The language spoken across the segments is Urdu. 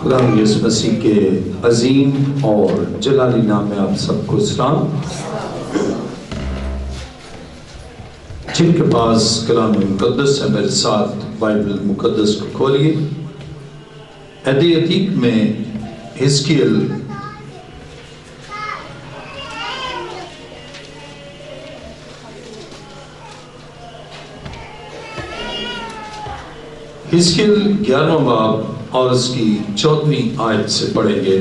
خدا یسوع مسیح کے عظیم اور جلالی نام میں آپ سب کو سلام۔ جن کے پاس کلام مقدس ہے میرے ساتھ بائبل مقدس کو کھولیے۔ عہد عتیق میں حزقیل حزقیل 11واں باب اور اس کی 14ویں آیت سے پڑھیں گے۔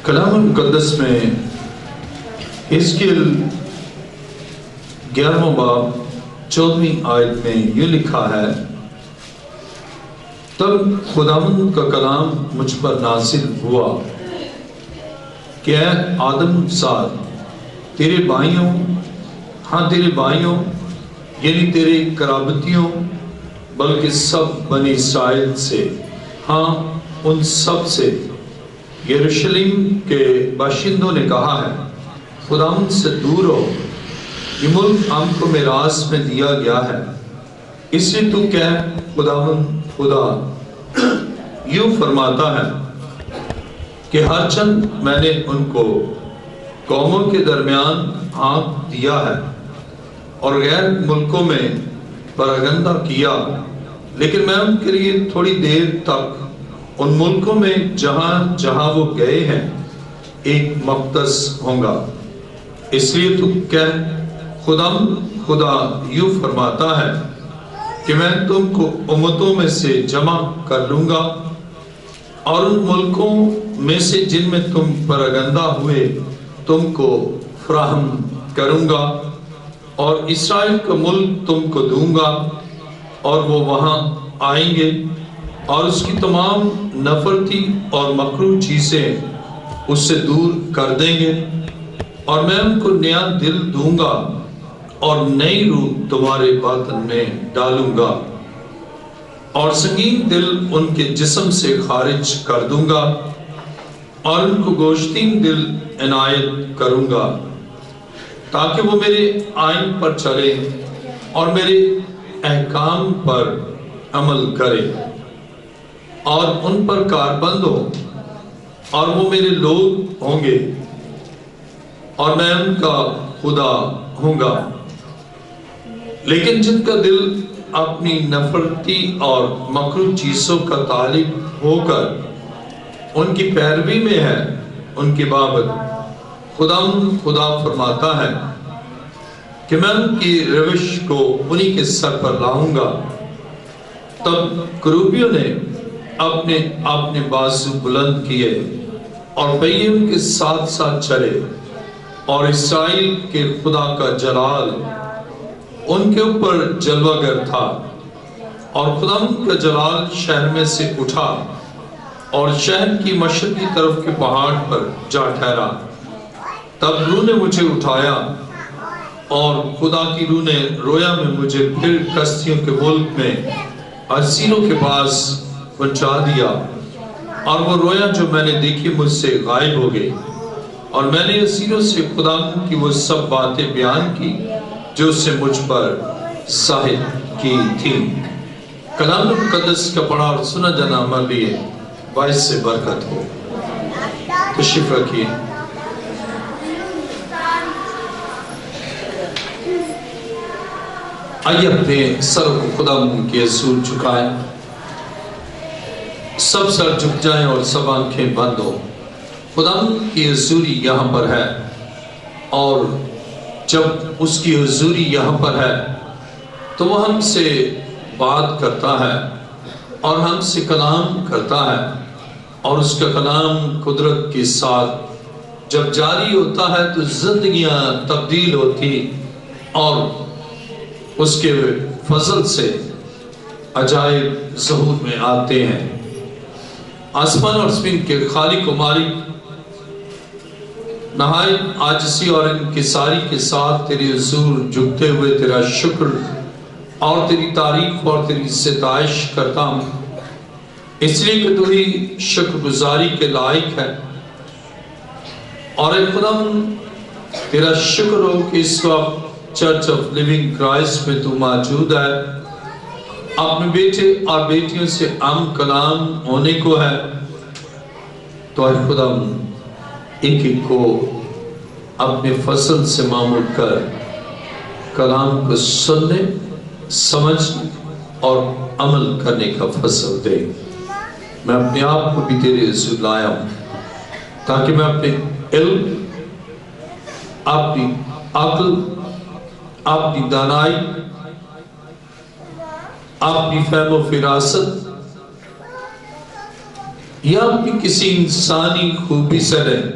کلام مقدس میں حزقیل 11واں باب 14ویں آیت میں یہ لکھا ہے، تب خداوند کا کلام مجھ پر نازل ہوا کہ اے آدم سار، تیرے بھائیوں تیرے بھائیوں یعنی تیرے قرابتیوں بلکہ سب بنی اسرائیل سے، ان سب سے یروشلم کے باشندوں نے کہا ہے، خداوند سے دور ہو، یہ ملک ہم کو میراث میں دیا گیا ہے، اس لیے تو کہہ خداوند خدا یوں فرماتا ہے کہ ہرچند میں نے ان کو قوموں کے درمیان ہاتھ دیا ہے اور غیر ملکوں میں پراگندہ کیا، لیکن میں ان کے لیے تھوڑی دیر تک ان ملکوں میں جہاں جہاں وہ گئے ہیں ایک مقدس ہوں گا، اس لیے تو کہہ خدا یوں فرماتا ہے کہ میں تم کو امتوں میں سے جمع کر لوں گا اور ان ملکوں میں سے جن میں تم پراگندہ ہوئے تم کو فراہم کروں گا، اور اسرائیل کا ملک تم کو دوں گا، اور وہ وہاں آئیں گے اور اس کی تمام نفرتی اور مکروہ چیزیں اس سے دور کر دیں گے، اور میں ان کو نیا دل دوں گا اور نئی روح تمہارے باطن میں ڈالوں گا، اور سنگین دل ان کے جسم سے خارج کر دوں گا اور ان کو گوشتین دل عنایت کروں گا، تاکہ وہ میرے آئین پر چلے اور میرے احکام پر عمل کرے اور ان پر کاربند ہو، اور وہ میرے لوگ ہوں گے اور میں ان کا خدا ہوں گا۔ لیکن جن کا دل اپنی نفرتی اور مکروہ چیزوں کا طالب ہو کر ان کی پیروی میں ہے، ان کے بابت خدا فرماتا ہے کہ میں ان کی روش کو انہی کے سر پر لاؤں گا۔ تب کروبیوں نے اپنے بازو بلند کیے اور پہیے ان کے ساتھ ساتھ چلے، اور اسرائیل کے خدا کا جلال ان کے اوپر جلوہ گر تھا، اور خدا کا جلال شہر میں سے اٹھا اور شہر کی مشرقی طرف کے پہاڑ پر جا ٹھہرا۔ تب روح نے مجھے اٹھایا اور خدا کی روح نے رویا میں مجھے پھر کشتیوں کے ملک میں اسیروں کے پاس پہنچا دیا، اور وہ رویا جو میں نے دیکھی مجھ سے غائب ہو گئی، اور میں نے اسیروں سے خدا کی وہ سب باتیں بیان کی جو اس سے مجھ پر ظاہر کی تھی۔ کلام مقدس کا پڑھا اور سنا جانا ہمارے لیے باعث سے برکت ہو۔ تشریف رکھیے۔ آئیے اپنے سر کو خدا کے حضور جھکائیں، سب سر جھک جائیں اور سب آنکھیں بند ہو۔ خدا کی حضوری یہاں پر ہے، اور جب اس کی حضوری یہاں پر ہے تو وہ ہم سے بات کرتا ہے اور ہم سے کلام کرتا ہے، اور اس کا کلام قدرت کے ساتھ جب جاری ہوتا ہے تو زندگیاں تبدیل ہوتی اور اس کے فضل سے عجائب ظہور میں آتے ہیں۔ آسمان اور زمین کے خالق و مالک، نہایت عاجزی اور انکساری کے ساتھ تیرے حضور جھکتے ہوئے تیرا شکر اور تیری تعریف اور تیری ستائش کرتا ہوں، اس لیے کہ تو ہی شکر گزاری کے لائق ہے۔ اور اے خدا، تیرا شکر ہو کہ اس وقت چرچ آف لیونگ کرائسٹ میں تو موجود ہے، اپنے بیٹے اور بیٹیوں سے کلام ہونے کو ہے، تو اے خدا ایک ایک کو اپنے فضل سے معمول کر کلام کو سننے، سمجھنے اور عمل کرنے کا فضل دے۔ میں اپنے آپ کو بھی تیرے حضور لایا ہوں تاکہ میں اپنے علم، اپنی عقل، اپنی دانائی، اپنی فہم و فراست یا اپنی کسی انسانی خوبی سے نہیں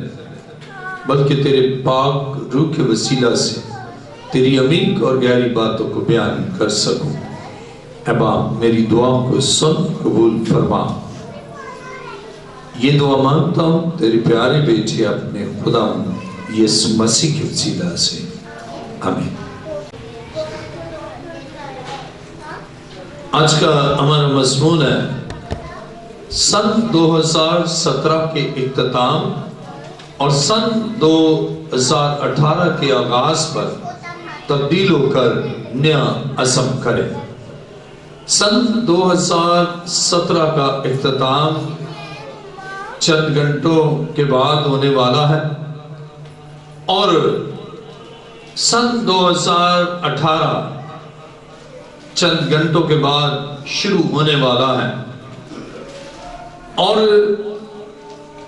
بلکہ تیرے پاک روح کے وسیلہ سے تیری عمیق اور گہری باتوں کو بیان کر سکوں۔ اے باپ میری دعا کو سن قبول فرما۔ یہ دعا مانگتا ہوں تیرے پیارے بیٹے اپنے خدا یسوع مسیح کے وسیلہ سے، آمین۔ آج کا ہمارا مضمون ہے سن 2017 کے اختتام اور سن 2018 کے آغاز پر تبدیل ہو کر نیا عزم کریں۔ سن 2017 کا اختتام چند گھنٹوں کے بعد ہونے والا ہے اور سن 2018 چند گھنٹوں کے بعد شروع ہونے والا ہے، اور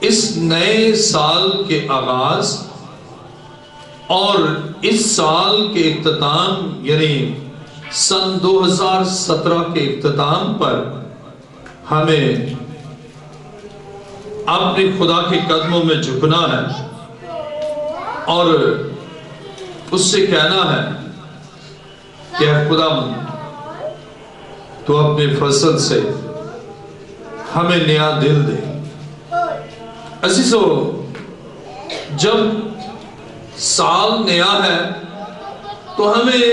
اس نئے سال کے آغاز اور اس سال کے اختتام یعنی سن 2017 کے اختتام پر ہمیں اپنے خدا کے قدموں میں جھکنا ہے اور اس سے کہنا ہے کہ اے خدا تو اپنے فضل سے ہمیں نیا دل دے۔ عزیزو، جب سال نیا ہے تو ہمیں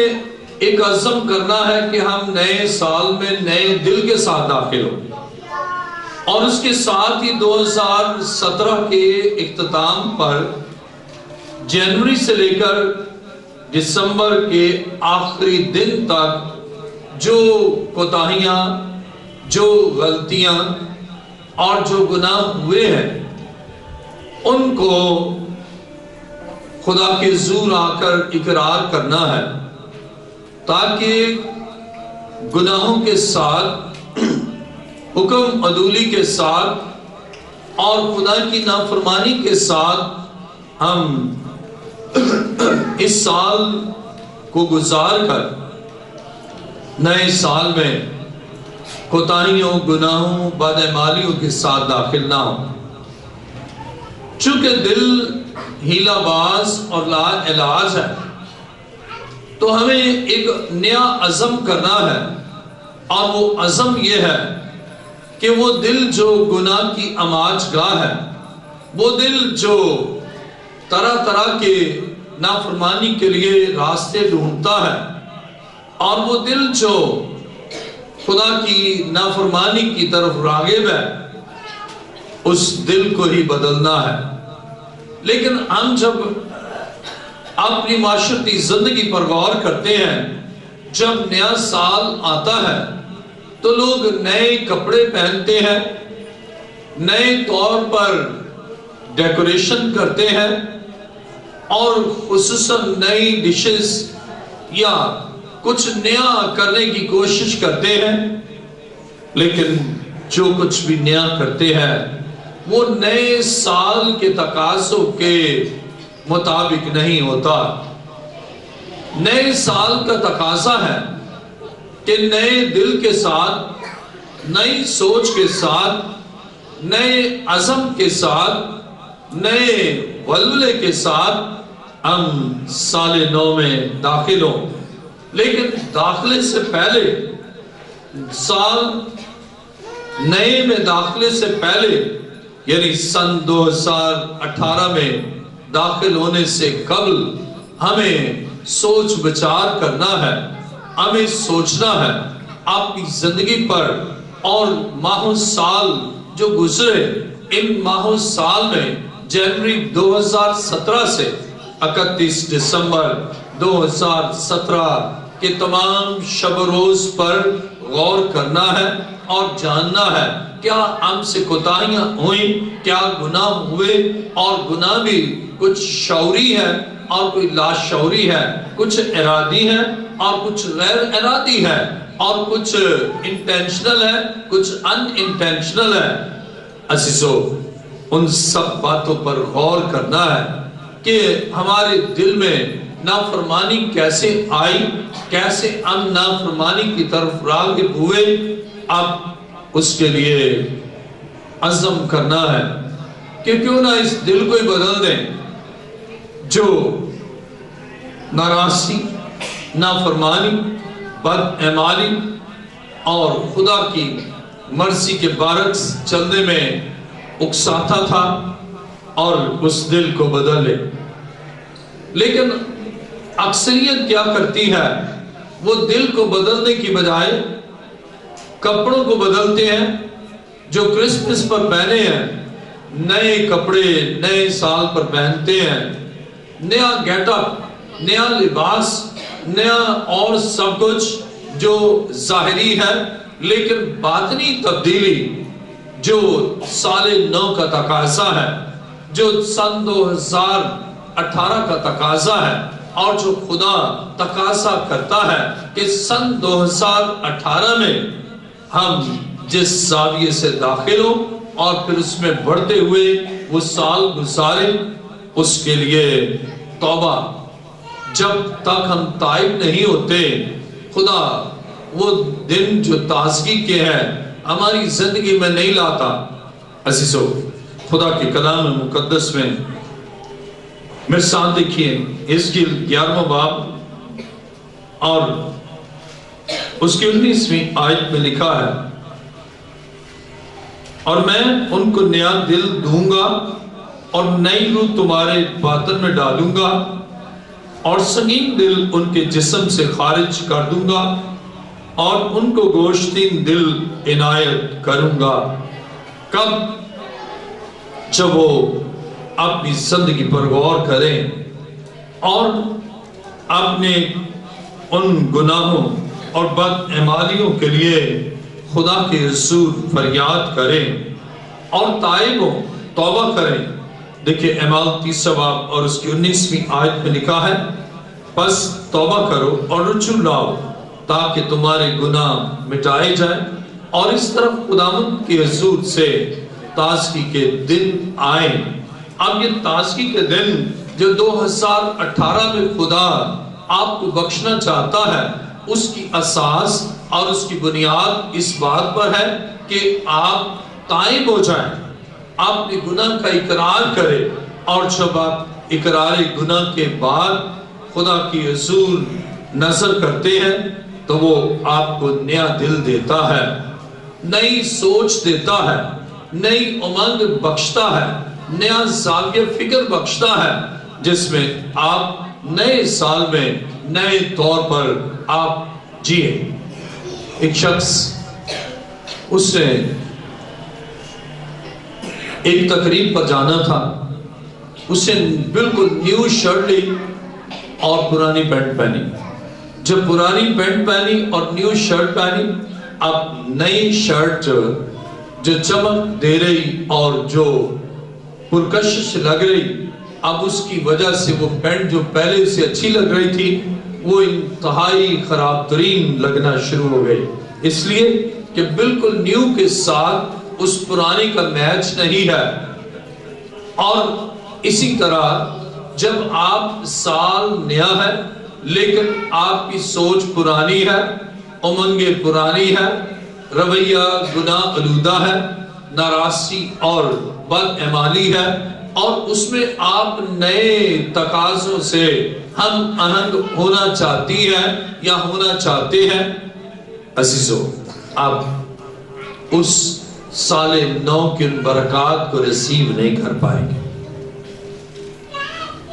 ایک عزم کرنا ہے کہ ہم نئے سال میں نئے دل کے ساتھ داخل ہوں، اور اس کے ساتھ ہی 2017 کے اختتام پر جنوری سے لے کر دسمبر کے آخری دن تک جو کوتاہیاں، جو غلطیاں اور جو گناہ ہوئے ہیں ان کو خدا کے حضور آ کر اقرار کرنا ہے، تاکہ گناہوں کے ساتھ، حکم عدولی کے ساتھ اور خدا کی نافرمانی کے ساتھ ہم اس سال کو گزار کر نئے سال میں کوتاہیوں، گناہوں، بدعمالیوں کے ساتھ داخل نہ ہوں۔ چونکہ دل ہیلا باز اور لا علاج ہے تو ہمیں ایک نیا عزم کرنا ہے، اور وہ عزم یہ ہے کہ وہ دل جو گناہ کی آماج گاہ ہے، وہ دل جو طرح طرح کے نافرمانی کے لیے راستے ڈھونڈتا ہے، اور وہ دل جو خدا کی نافرمانی کی طرف راغب ہے، اس دل کو ہی بدلنا ہے۔ لیکن ہم جب اپنی معاشرتی زندگی پر غور کرتے ہیں، جب نیا سال آتا ہے تو لوگ نئے کپڑے پہنتے ہیں، نئے طور پر ڈیکوریشن کرتے ہیں، اور خصوصاً نئی ڈشز یا کچھ نیا کرنے کی کوشش کرتے ہیں، لیکن جو کچھ بھی نیا کرتے ہیں وہ نئے سال کے تقاضوں کے مطابق نہیں ہوتا۔ نئے سال کا تقاضا ہے کہ نئے دل کے ساتھ، نئی سوچ کے ساتھ، نئے عزم کے ساتھ، نئے ولولے کے ساتھ ہم سال نو میں داخل ہوں۔ لیکن داخلے سے پہلے، سال نئے میں داخلے سے پہلے یعنی سن 2018 میں داخل ہونے سے قبل ہمیں سوچ بچار کرنا ہے، ہمیں سوچنا ہے اپنی زندگی پر، اور ماہ سال جو گزرے ان ماہ سال میں جنوری 2017 سے 31 دسمبر 2017 کے تمام شب و روز پر غور کرنا ہے اور جاننا ہے کیا ہم سے کوتاہیاں ہوئیں، کیا گناہ ہوئے، اور گناہ بھی کچھ شعوری ہے اور کوئی لاشعوری ہے، کچھ ارادی ہے اور کچھ غیر ارادی ہے، اور کچھ انٹینشنل ہے، کچھ ان انٹینشنل ہے۔ عزیزو، ان سب باتوں پر غور کرنا ہے کہ ہمارے دل میں نافرمانی کیسے آئی، کیسے ہم نافرمانی کی طرف راغب ہوئے۔ اب اس کے لیے عزم کرنا ہے کہ کیوں نہ اس دل کو ہی بدل دیں جو ناراضی، نافرمانی، بد اعمالی اور خدا کی مرضی کے برعکس چلنے میں اکساتا تھا، اور اس دل کو بدل لے۔ لیکن اکثریت کیا کرتی ہے، وہ دل کو بدلنے کی بجائے کپڑوں کو بدلتے ہیں جو کرسمس پر پہنے ہیں، نئے کپڑے نئے سال پر پہنتے ہیں، نیا گیٹ اپ، نیا لباس، نیا اور سب کچھ جو ظاہری ہے، لیکن باطنی تبدیلی جو سال نو کا تقاضا ہے، جو سن 2018 کا تقاضا ہے، اور جو خدا تقاضا کرتا ہے کہ سن 2018 میں ہم جس زاویے سے داخل ہوں اور پھر اس میں بڑھتے ہوئے وہ سال گزاریں، اس کے لیے توبہ۔ جب تک ہم تائب نہیں ہوتے، خدا وہ دن جو تازگی کے ہیں ہماری زندگی میں نہیں لاتا۔ عزیزو، خدا کے کلام مقدس میں میرے ساتھ دیکھیے، حزقیل 11واں باب اور اس کی 19ویں آیت میں لکھا ہے، اور میں ان کو نیا دل دوں گا اور نئی روح تمہارے باطن میں ڈالوں گا، اور سنگین دل ان کے جسم سے خارج کر دوں گا، اور ان کو گوشتین دل عنایت کروں گا۔ کب؟ جب وہ اپنی زندگی پر غور کریں اور اپنے ان گناہوں اور بد اعمالیوں کے لیے خدا کے حضور فریاد کریں اور تائب ہوں، توبہ کریں۔ دیکھیں اعمال 30 باب اور اس کی 19ویں آیت میں لکھا ہے، پس توبہ کرو اور رجوع لاؤ تاکہ تمہارے گناہ مٹائے جائیں، اور اس طرف خداوند کے حضور سے تازگی کے دن آئیں۔ اب یہ تازگی کے دن جو 2018 میں خدا آپ کو بخشنا چاہتا ہے، اس کی اساس اور اس کی بنیاد اس بات پر ہے کہ آپ تائب ہو جائیں، آپ اپنے گناہ کا اقرار کریں، اور جب آپ اقرار گناہ کے بعد خدا کی حضور نظر کرتے ہیں تو وہ آپ کو نیا دل دیتا ہے، نئی سوچ دیتا ہے، نئی امنگ بخشتا ہے، نیا زاویہ فکر بخشتا ہے، جس میں آپ نئے سال میں نئے طور پر آپ جیے۔ ایک شخص، اس نے ایک تقریب پر جانا تھا، اس نے بالکل نیو شرٹ لی اور پرانی پینٹ پہنی۔ جب پرانی پینٹ پہنی اور نیو شرٹ پہنی، اب نئی شرٹ جو چمک دے رہی اور جو پرکشش لگ رہی، اب اس کی وجہ سے وہ پینٹ جو پہلے سے اچھی لگ رہی تھی وہ انتہائی خراب ترین لگنا شروع ہو گئی، اس لیے کہ بالکل نیو کے ساتھ اس پرانی کا میچ نہیں ہے۔ اور اسی طرح جب آپ سال نیا ہے لیکن آپ کی سوچ پرانی ہے، امنگیں پرانی ہے، رویہ گناہ آلودہ ہے، ناراضی اور بد اعمالی ہے، اور اس میں آپ نئے تقاضوں سے ہم آہنگ ہونا چاہتی ہیں یا ہونا چاہتے ہیں، عزیزو، آپ اس سال نو کی ان برکات کو ریسیو نہیں کر پائیں گے۔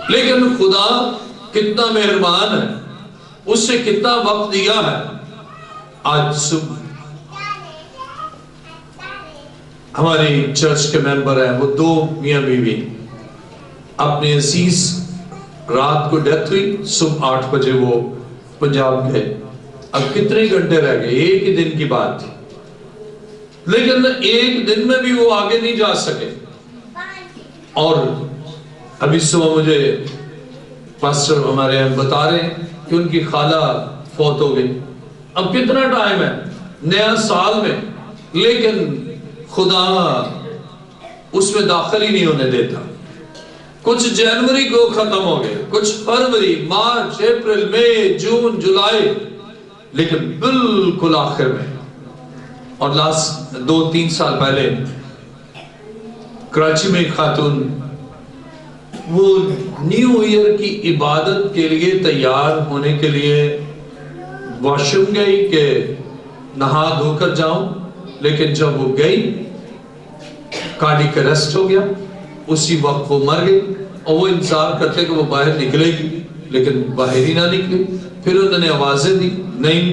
لیکن خدا کتنا مہربان ہے، اس سے کتنا وقت دیا ہے۔ آج صبح ہماری چرچ کے ممبر ہیں، وہ 2 میاں بیوی، اپنے عزیز رات کو ڈیتھ ہوئی، صبح 8 بجے وہ پنجاب گئے۔ اب کتنے گھنٹے رہ گئے، ایک ہی دن کی بات تھی، لیکن ایک دن میں بھی وہ آگے نہیں جا سکے۔ اور ابھی صبح مجھے پاسٹر ہمارے یہاں بتا رہے ہیں کہ ان کی خالہ فوت ہو گئی۔ اب کتنا ٹائم ہے نیا سال میں، لیکن خدا اس میں داخل ہی نہیں ہونے دیتا۔ کچھ جنوری کو ختم ہو گئے، کچھ فروری، مارچ، اپریل، مئی، جون، جولائی، لیکن بالکل آخر میں۔ اور لاسٹ 2-3 سال پہلے کراچی میں ایک خاتون وہ نیو ایئر کی عبادت کے لیے تیار ہونے کے لیے واش روم گئی کہ نہا دھو کر جاؤں، لیکن جب وہ گئی کارڈیک اریسٹ ہو گیا، اسی وقت وہ مر گئی۔ اور وہ انتظار کرتے کہ وہ باہر نکلے گی، لیکن باہر ہی نہ نکلی۔ پھر انہوں نے آوازیں دی، نہیں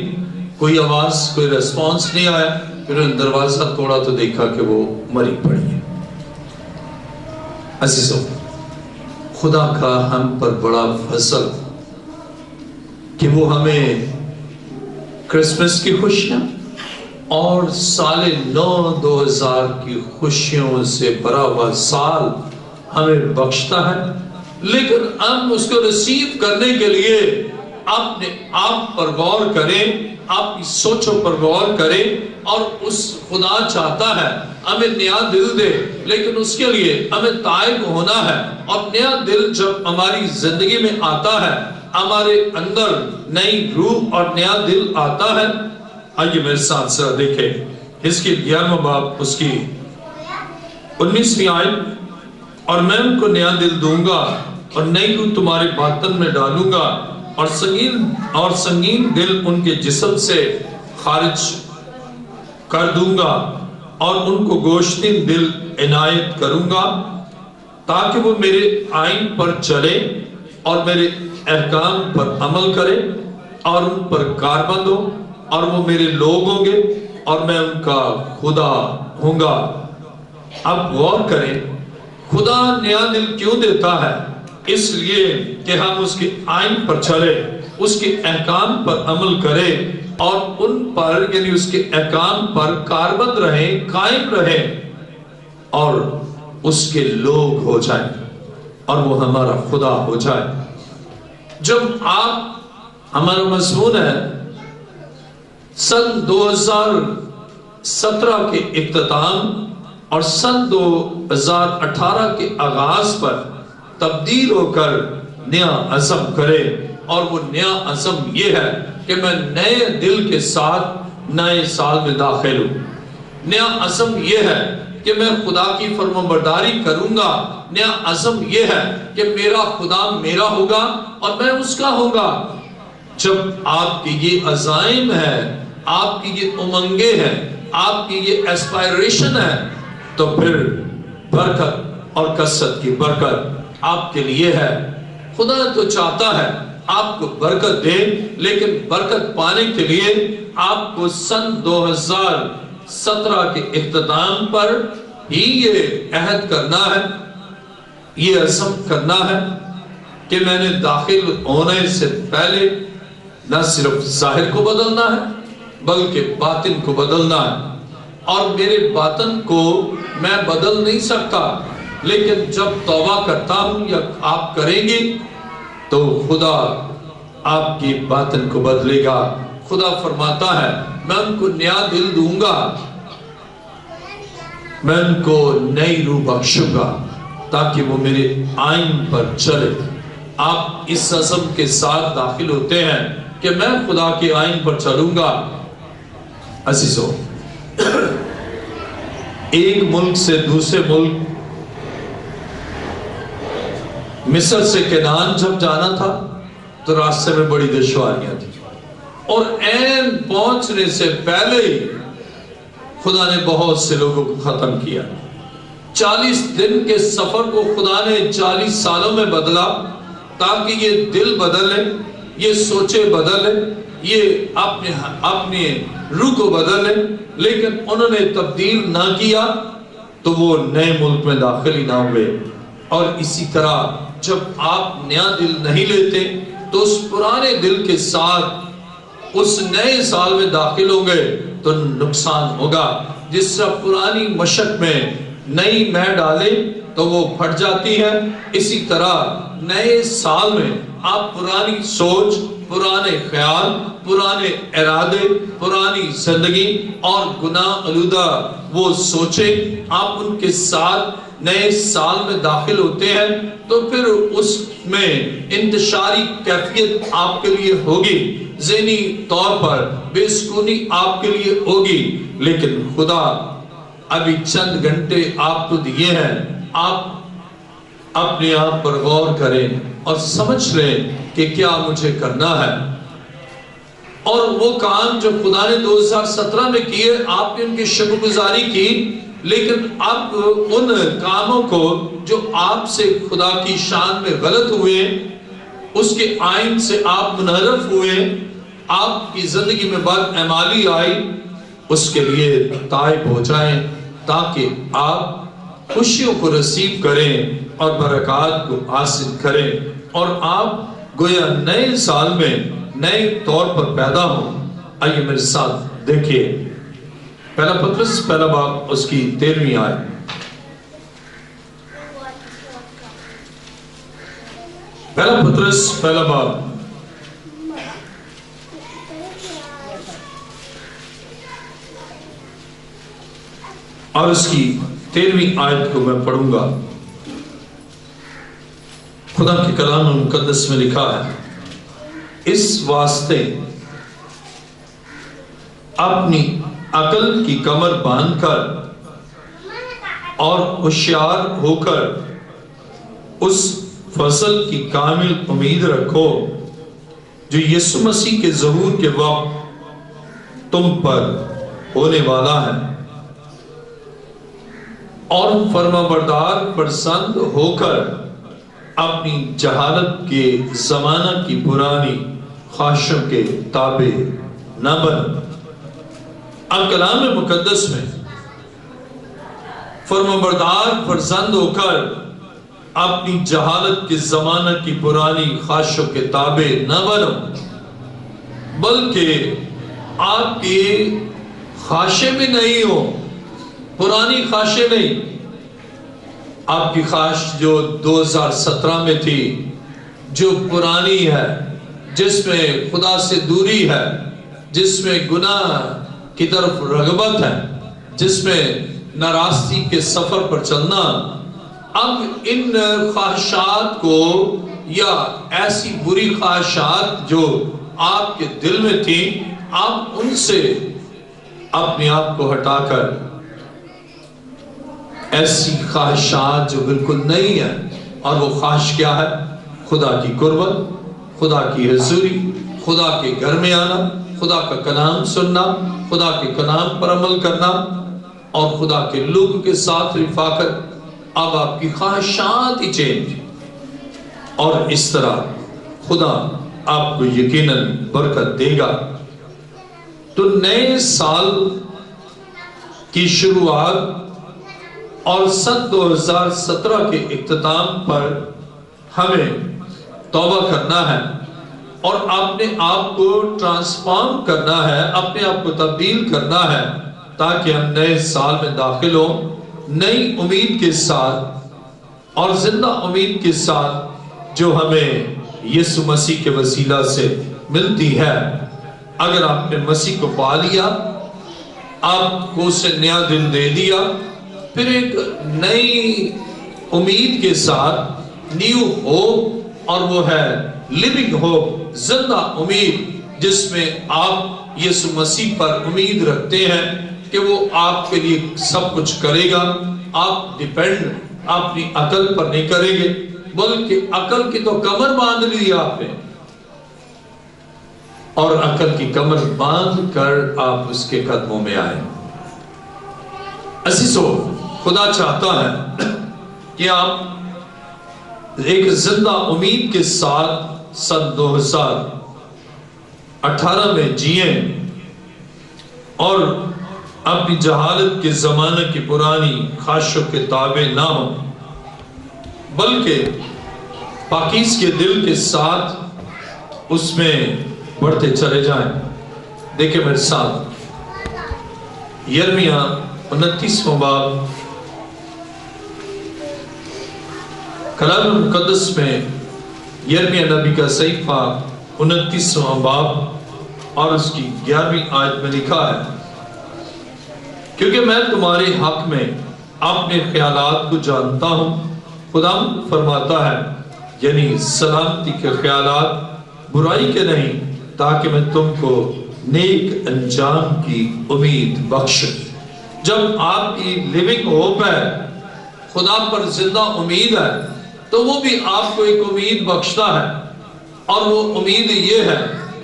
کوئی آواز، کوئی ریسپانس نہیں آیا۔ پھر انہوں نے دروازہ توڑا تو دیکھا کہ وہ مری پڑی ہے۔ عزیزو، خدا کا ہم پر بڑا فضل کہ وہ ہمیں کرسمس کی خوشیاں اور سال نو 2000 کی خوشیوں سے بھرا ہوا سال ہمیں بخشتا ہے، لیکن ہم اس کو ریسیو کرنے کے لیے اپنے آپ پر غور کریں، آپ کی سوچوں پر غور کریں۔ اور اس خدا چاہتا ہے ہمیں نیا دل دے، لیکن اس کے لیے ہمیں تائب ہونا ہے۔ اور نیا دل جب ہماری زندگی میں آتا ہے، ہمارے اندر نئی روح اور نیا دل آتا ہے۔ آئیے میرے ساتھ ذرا دیکھیں اس کی 11واں باب، اس کی 19ویں آیت، اور میں ان کو نیا دل دوں گا اور نئی روح تمہارے باطن میں ڈالوں گا، اور سنگین دل ان کے جسم سے خارج کر دوں گا، اور ان کو گوشتین دل عنایت کروں گا، تاکہ وہ میرے آئین پر چلے اور میرے احکام پر عمل کرے اور ان پر کاربند ہو، اور وہ میرے لوگ ہوں گے اور میں ان کا خدا ہوں گا۔ اب غور کریں، خدا نیا دل کیوں دیتا ہے؟ اس لیے کہ ہم اس کے آئین پر چلے، اس کے احکام پر عمل کرے اور ان پر یعنی اس کے احکام پر کاربند رہیں، قائم رہیں اور اس کے لوگ ہو جائیں اور وہ ہمارا خدا ہو جائے۔ جب آپ ہمارا مضمون ہے سن 2017 کے اختتام اور سن 2018 کے آغاز پر تبدیل ہو کر نیا عزم کرے، اور وہ نیا عزم یہ ہے کہ میں نئے دل کے ساتھ نئے سال میں داخل ہوں۔ نیا عزم یہ ہے کہ میں خدا کی فرمانبرداری کروں گا۔ نیا عزم یہ ہے کہ میرا خدا میرا ہوگا اور میں اس کا ہوگا۔ جب آپ کی یہ عزائم ہے، آپ کی یہ امنگیں ہیں، آپ کی یہ ایسپائریشن ہے، تو پھر برکت اور کثرت کی برکت آپ کے لیے ہے۔ خدا تو چاہتا ہے آپ کو برکت دے، لیکن برکت پانے کے لیے آپ کو سن 2017 کے اختتام پر ہی یہ عہد کرنا ہے، یہ عزم کرنا ہے کہ میں نے داخل ہونے سے پہلے نہ صرف ظاہر کو بدلنا ہے بلکہ باطن کو بدلنا ہے۔ اور میرے باطن کو میں بدل نہیں سکتا، لیکن جب توبہ کرتا ہوں یا آپ کریں گے تو خدا آپ کی باطن کو بدلے گا۔ خدا فرماتا ہے میں ان کو نیا دل دوں گا، میں ان کو نئی روح بخشوں گا تاکہ وہ میرے آئین پر چلے۔ آپ اس عزم کے ساتھ داخل ہوتے ہیں کہ میں خدا کے آئین پر چلوں گا۔ عزیزو، ایک ملک سے دوسرے ملک، مصر سے کنعان جب جانا تھا تو راستے میں بڑی دشواریاں تھیں، اور عین پہنچنے سے پہلے ہی خدا نے بہت سے لوگوں کو ختم کیا۔ 40 دن کے سفر کو خدا نے 40 سالوں میں بدلا تاکہ یہ دل بدلے، یہ سوچے بدلے، یہ اپنے روح کو بدلے، لیکن انہوں نے تبدیل نہ کیا تو وہ نئے ملک میں داخل ہی نہ ہوئے۔ اور اسی طرح جب آپ نیا دل نہیں لیتے تو اس پرانے دل کے ساتھ اس نئے سال میں داخل ہوں گے تو نقصان ہوگا۔ جس طرح پرانی مشق میں نئی مہ ڈالے تو وہ پھٹ جاتی ہے، اسی طرح نئے سال میں آپ پرانی سوچ، پرانے خیال، پرانے ارادے، پرانی زندگی اور گناہ آلودہ وہ سوچیں آپ ان کے ساتھ نئے سال میں داخل ہوتے ہیں تو پھر اس میں انتشاری کیفیت آپ کے لیے ہوگی، ذہنی طور پر بے سکونی آپ کے لیے ہوگی۔ لیکن خدا ابھی چند گھنٹے آپ کو دیے ہیں، آپ اپنے آپ پر غور کریں اور سمجھ لیں کہ کیا مجھے کرنا ہے، اور وہ کام جو خدا نے 2017 میں کیے آپ نے ان کی شکر گزاری کی، لیکن اب ان کاموں کو جو آپ سے خدا کی شان میں غلط ہوئے، اس کے آئین سے آپ منحرف ہوئے، آپ کی زندگی میں بد اعمالی آئی، اس کے لیے تائب ہو جائیں تاکہ آپ خوشیوں کو رسیو کریں اور برکات کو حاصل کریں، اور آپ گویا نئے سال میں نئے طور پر پیدا ہوں۔ آئیے میرے ساتھ دیکھیے پہلا پطرس پہلا باب اس کی 13ویں آیت۔ پہلا پطرس پہلا باب اور اس کی 13ویں آیت کو میں پڑھوں گا۔ خدا کے کلام مقدس میں لکھا ہے، اس واسطے اپنی عقل کی کمر باندھ کر اور ہوشیار ہو کر اس فضل کی کامل امید رکھو جو یسوع مسیح کے ظہور کے وقت تم پر ہونے والا ہے، اور فرمانبردار پسند ہو کر اپنی جہالت کے زمانہ کی پرانی خواہشوں کے تابع نہ بن۔ اب کلام مقدس میں فرمانبردار پسند ہو کر اپنی جہالت کے زمانہ کی پرانی خواہشوں کے تابع نہ بنو، بلکہ آپ کی خواہشیں بھی نہیں ہو، پرانی خواہشیں نہیں، آپ کی خواہش جو 2017 میں تھی، جو پرانی ہے، جس میں خدا سے دوری ہے، جس میں گناہ کی طرف رغبت ہے، جس میں ناراستی کے سفر پر چلنا، اب ان خواہشات کو یا ایسی بری خواہشات جو آپ کے دل میں تھی، آپ ان سے اپنے آپ کو ہٹا کر ایسی خواہشات جو بالکل نہیں ہے، اور وہ خواہش کیا ہے؟ خدا کی قربت، خدا کی حضوری، خدا کے گھر میں آنا، خدا کا کلام سننا، خدا کے کلام پر عمل کرنا اور خدا کے لوگوں کے ساتھ رفاقت۔ اب آپ کی خواہشات ہی چینج، اور اس طرح خدا آپ کو یقیناً برکت دے گا۔ تو نئے سال کی شروعات اور سن 2017 کے اختتام پر ہمیں توبہ کرنا ہے اور اپنے آپ کو ٹرانسفارم کرنا ہے، اپنے آپ کو تبدیل کرنا ہے، تاکہ ہم نئے سال میں داخل ہوں نئی امید کے ساتھ اور زندہ امید کے ساتھ جو ہمیں یسوع مسیح کے وسیلہ سے ملتی ہے۔ اگر آپ نے مسیح کو پا لیا، آپ کو اسے نیا دل دے دیا، پھر ایک نئی امید کے ساتھ نیو ہوپ، اور وہ ہے لیونگ ہوپ، زندہ امید، جس میں آپ یسوع مسیح پر امید رکھتے ہیں کہ وہ آپ کے لیے سب کچھ کرے گا۔ آپ ڈیپینڈ اپنی عقل پر نہیں کریں گے، بلکہ عقل کی تو کمر باندھ لی آپ نے، اور عقل کی کمر باندھ کر آپ اس کے قدموں میں آئیں۔ عزیزو، خدا چاہتا ہے کہ آپ ایک زندہ امید کے ساتھ سن 2018 میں جئیں اور اپنی جہالت کے زمانے کی پرانی خواہشوں کے تابع نہ ہوں، بلکہ پاکیز کے دل کے ساتھ اس میں بڑھتے چلے جائیں۔ دیکھیں میرے ساتھ یرمیہ 29واں باب، کلام مقدس میں یرمیہ نبی کا صحیفہ 29واں باب اور اس کی 11ویں آیت میں لکھا ہے، کیونکہ میں تمہارے حق میں اپنے خیالات کو جانتا ہوں، خدا فرماتا ہے، یعنی سلامتی کے خیالات، برائی کے نہیں، تاکہ میں تم کو نیک انجام کی امید بخشوں۔ جب آپ کی لیونگ ہوپ ہے، خدا پر زندہ امید ہے، تو وہ بھی آپ کو ایک امید بخشتا ہے، اور وہ امید یہ ہے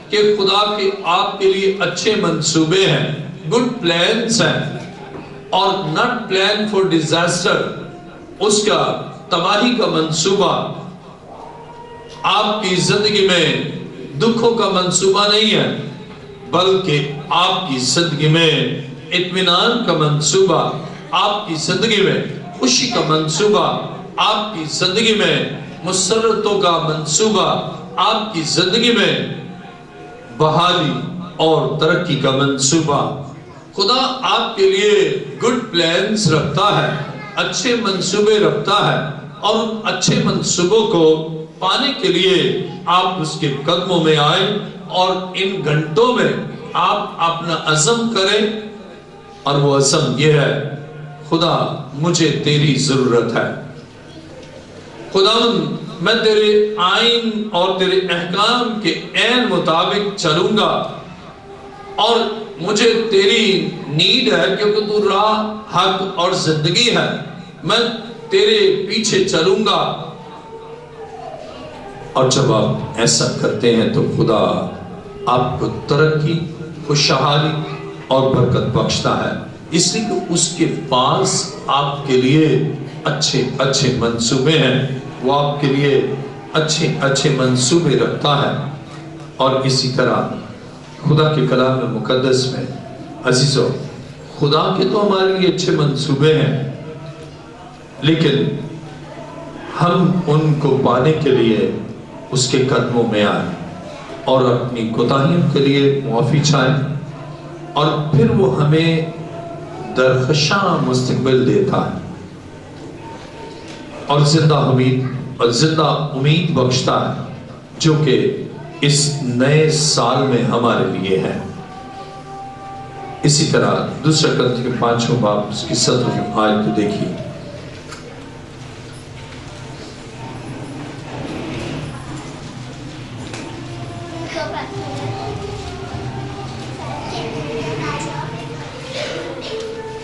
کہ خدا کے آپ کے لیے اچھے منصوبے ہیں، گڈ پلانز ہیں، اور ناٹ پلان فور ڈیزاسٹر، اس کا تباہی کا منصوبہ آپ کی زندگی میں دکھوں کا منصوبہ نہیں ہے، بلکہ آپ کی زندگی میں اطمینان کا منصوبہ، آپ کی زندگی میں خوشی کا منصوبہ، آپ کی زندگی میں مسرتوں کا منصوبہ، آپ کی زندگی میں بحالی اور ترقی کا منصوبہ۔ خدا آپ کے لیے گڈ پلانز رکھتا ہے، اچھے منصوبے رکھتا ہے، اور ان اچھے منصوبوں کو پانے کے لیے آپ اس کے قدموں میں آئیں، اور ان گھنٹوں میں آپ اپنا عزم کریں، اور وہ عزم یہ ہے، خدا مجھے تیری ضرورت ہے، خدا میں تیرے آئین اور تیرے احکام کے عین مطابق چلوں گا، اور مجھے تیری نیڈ ہے، کیونکہ تو راہ، حق اور زندگی ہے، میں تیرے پیچھے چلوں گا۔ اور جب آپ ایسا کرتے ہیں تو خدا آپ کو ترقی، خوشحالی اور برکت بخشتا ہے، اس لیے کہ اس کے پاس آپ کے لیے اچھے اچھے منصوبے ہیں، وہ آپ کے لیے اچھے اچھے منصوبے رکھتا ہے۔ اور اسی طرح خدا کے کلام مقدس میں عزیزو، خدا کے تو ہمارے لیے اچھے منصوبے ہیں، لیکن ہم ان کو پانے کے لیے اس کے قدموں میں آئیں اور اپنی کوتاہیوں کے لیے معافی چاہیں، اور پھر وہ ہمیں درخشاں مستقبل دیتا ہے، اور زندہ امید بخشتا ہے، جو کہ اس نئے سال میں ہمارے لیے ہے۔ اسی طرح دوسرا کرنتھیوں 5واں باب اس کی 17ویں آیت کو دیکھیے،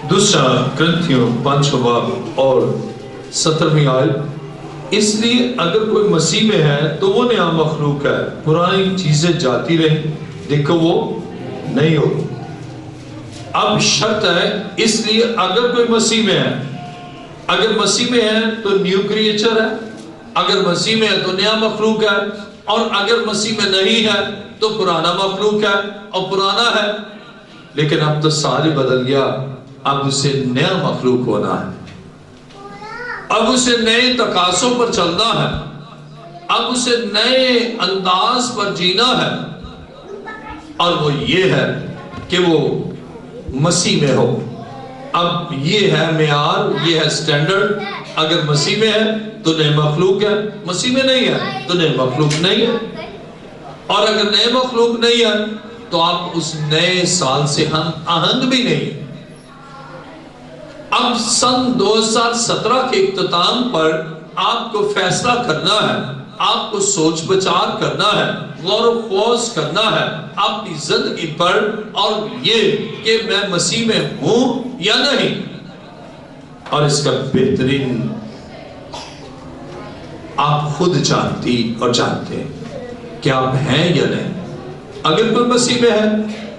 دوسرا کرنتھیوں 5واں باب اور 17ویں آیت، اس لیے اگر کوئی مسیح میں ہے تو وہ نیا مخلوق ہے، پرانی چیزیں جاتی رہیں، دیکھو وہ نہیں ہو۔ اب شرط ہے، اس لیے اگر کوئی مسیح میں ہے، اگر مسیح میں ہے تو نیو کریچر ہے، اگر مسیح میں ہے تو نیا مخلوق ہے، اور اگر مسیح میں نہیں ہے تو پرانا مخلوق ہے، اور پرانا ہے، لیکن اب تو سال ہی بدل گیا، اب اسے نیا مخلوق ہونا ہے، اب اسے نئے تقاضوں پر چلنا ہے، اب اسے نئے انداز پر جینا ہے، اور وہ یہ ہے کہ وہ مسیح میں ہو۔ اب یہ ہے معیار، یہ ہے سٹینڈرڈ، اگر مسیح میں ہے تو نئے مخلوق ہے، مسیح میں نہیں ہے تو نئے مخلوق نہیں ہے، اور اگر نئے مخلوق نہیں ہے تو آپ اس نئے سال سے ہم آہنگ بھی نہیں۔ اب سن 2017 کے اختتام پر آپ کو فیصلہ کرنا ہے، آپ کو سوچ بچار کرنا ہے، غور و خوض کرنا ہے اپنی زندگی پر، اور یہ کہ میں مسیح میں ہوں یا نہیں۔ اور اس کا بہترین آپ خود جانتی اور جانتے ہیں کہ آپ ہیں یا نہیں۔ اگر کوئی مسیح میں ہے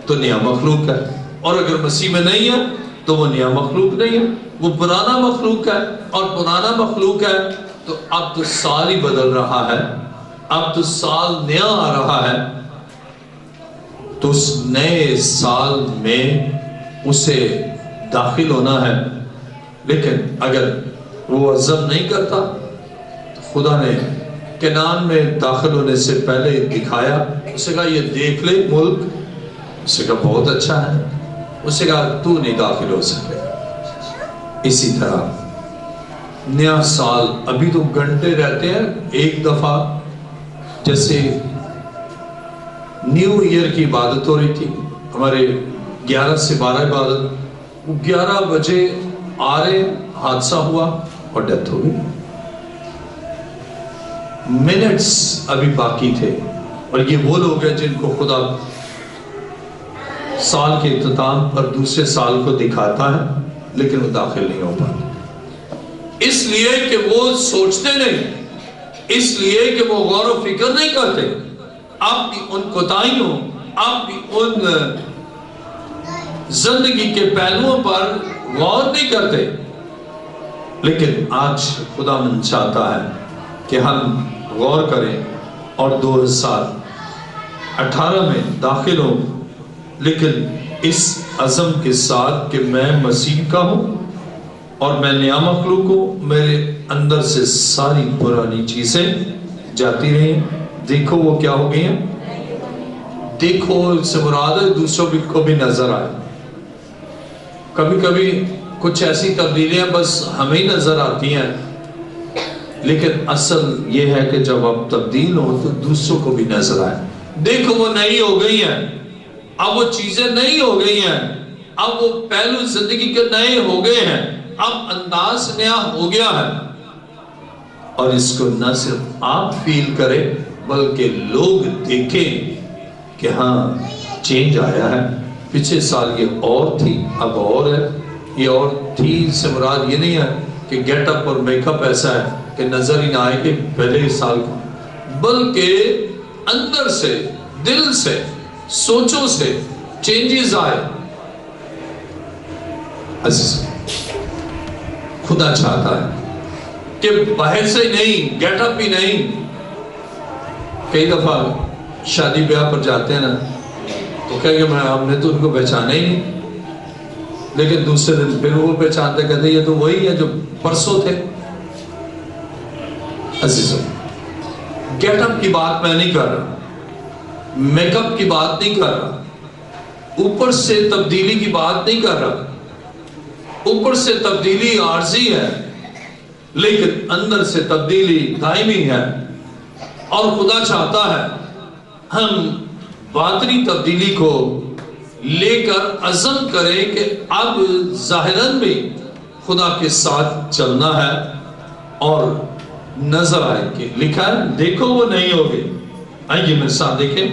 تو نیا مخلوق ہے، اور اگر مسیح میں نہیں ہے تو وہ نیا مخلوق نہیں ہے، وہ پرانا مخلوق ہے، اور پرانا مخلوق ہے تو اب تو سال ہی بدل رہا ہے، اب تو سال نیا آ رہا ہے، تو اس نئے سال میں اسے داخل ہونا ہے۔ لیکن اگر وہ عزم نہیں کرتا، خدا نے کنعان میں داخل ہونے سے پہلے دکھایا، اسے کہا یہ دیکھ لے ملک، اس نے کہا بہت اچھا ہے. اس نے کہا تو نہیں داخل ہو سکے. اسی طرح نیا سال ابھی تو گھنٹے رہتے ہیں ایک دفعہ. جیسے نیو ایئر کی عبادت ہو رہی تھی ہمارے 11 سے 12 عبادت, 11 بجے آ رہے حادثہ ہوا اور ڈیتھ ہو گئی. منٹس ابھی باقی تھے اور یہ وہ لوگ ہیں جن کو خدا سال کے اختتام پر دوسرے سال کو دکھاتا ہے لیکن وہ داخل نہیں ہو پاتے. اس لیے کہ وہ سوچتے نہیں, اس لیے کہ وہ غور و فکر نہیں کرتے, اپنی ان کوتاہیوں, اپنی ان زندگی کے پہلوؤں پر غور نہیں کرتے. لیکن آج خدا من چاہتا ہے کہ ہم غور کریں اور 2018 میں داخل ہوں, لیکن اس عزم کے ساتھ کہ میں مسیح کا ہوں اور میں نیا مخلوق ہوں. میرے اندر سے ساری پرانی چیزیں جاتی رہی ہیں. دیکھو وہ کیا ہو گئی ہیں. دیکھو سے مراد ہے دوسروں کو بھی نظر آئے. کبھی کبھی کچھ ایسی تبدیلیاں بس ہمیں نظر آتی ہیں, لیکن اصل یہ ہے کہ جب آپ تبدیل ہو تو دوسروں کو بھی نظر آئے. دیکھو وہ نئی ہو گئی ہیں, اب وہ چیزیں نئی ہو گئی ہیں, اب وہ پہلو زندگی کے نئے ہو گئے ہیں, اب انداز نیا ہو گیا ہے. اور اس کو نہ صرف آپ فیل کریں بلکہ لوگ دیکھیں کہ ہاں چینج آیا ہے. پچھلے سال یہ اور تھی, اب اور ہے. یہ اور تھی سے مراد یہ نہیں ہے کہ گیٹ اپ اور میک اپ ایسا ہے کہ نظر ہی نہ آئے کہ پہلے سال کا, بلکہ اندر سے, دل سے, سوچوں سے چینجز آئے. خدا چاہتا ہے کہ باہر سے نہیں, گیٹ اپ بھی نہیں. کئی دفعہ شادی بیاہ پر جاتے ہیں نا تو کہہ کہ ہم نے تو ان کو پہچانا ہی نہیں, لیکن دوسرے دن پھر وہ پہچانتے, کہتے یہ تو وہی ہے جو پرسوں تھے. عزیزوں, گیٹ اپ کی بات میں نہیں کر رہا, میک اپ کی بات نہیں کر رہا, اوپر سے تبدیلی کی بات نہیں کر رہا. اوپر سے تبدیلی عارضی ہے لیکن اندر سے تبدیلی دائمی ہے. اور خدا چاہتا ہے ہم باطنی تبدیلی کو لے کر عزم کریں کہ اب ظاہراً بھی خدا کے ساتھ چلنا ہے. اور نظر آئے کہ لکھا ہے دیکھو وہ نئی ہو گئی. آئیے میرے ساتھ دیکھیں,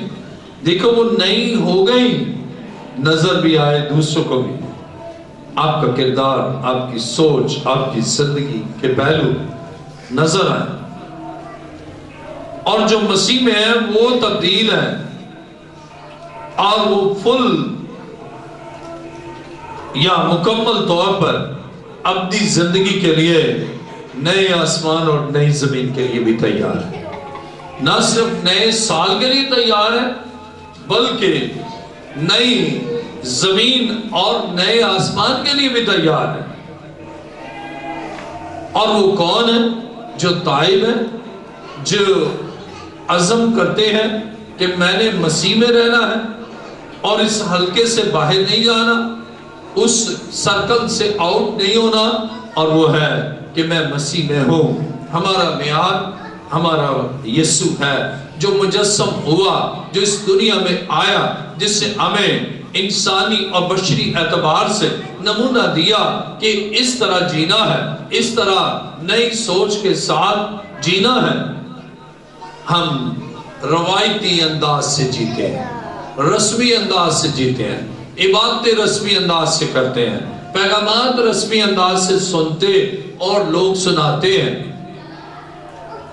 دیکھو وہ نئی ہو گئی. نظر بھی آئے دوسروں کو بھی, آپ کا کردار, آپ کی سوچ, آپ کی زندگی کے پہلو نظر آئے. اور جو مسیح میں ہے وہ تبدیل ہے اور وہ فل یا مکمل طور پر ابدی زندگی کے لیے نئے آسمان اور نئی زمین کے لیے بھی تیار ہے. نہ صرف نئے سال کے لیے تیار ہے بلکہ نئی زمین اور نئے آسمان کے لیے بھی تیار ہے. اور وہ کون ہے جو تائب ہے, جو عزم کرتے ہیں کہ میں نے مسیح میں رہنا ہے اور اس حلقے سے باہر نہیں جانا, اس سرکل سے آؤٹ نہیں ہونا, اور وہ ہے کہ میں مسیح میں ہوں. ہمارا معیار ہمارا یسوع ہے جو مجسم ہوا, جو اس دنیا میں آیا, جس سے ہمیں انسانی اور بشری اعتبار سے نمونہ دیا کہ اس طرح جینا ہے, اس طرح نئی سوچ کے ساتھ جینا ہے. ہم روایتی انداز سے جیتے ہیں, رسمی انداز سے جیتے ہیں, عبادتیں رسمی انداز سے کرتے ہیں, پیغامات رسمی انداز سے سنتے اور لوگ سناتے ہیں.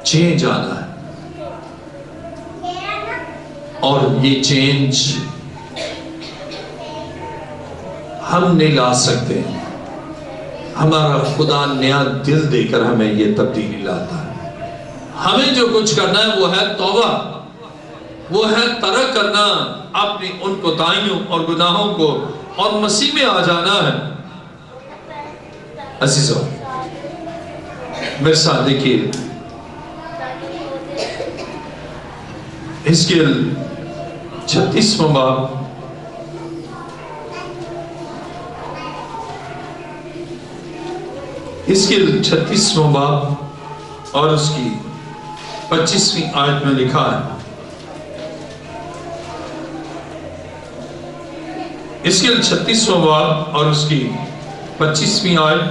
چینج آنا ہے اور یہ چینج ہم نہیں لا سکتے. ہمارا خدا نیا دل دے کر ہمیں یہ تبدیلی لاتا ہے. ہمیں جو کچھ کرنا ہے وہ ہے توبہ, وہ ہے ترک کرنا اپنی ان کوتاہیوں اور گناہوں کو اور مسیح میں آ جانا ہے. عزیزوں میرے ساتھ دیکھیے حزقیل 36واں باب اس کے 36واں باب اور اس کی 25ویں آیت میں لکھا ہے، اس کے 36واں باب اور اس کی 25ویں آیت،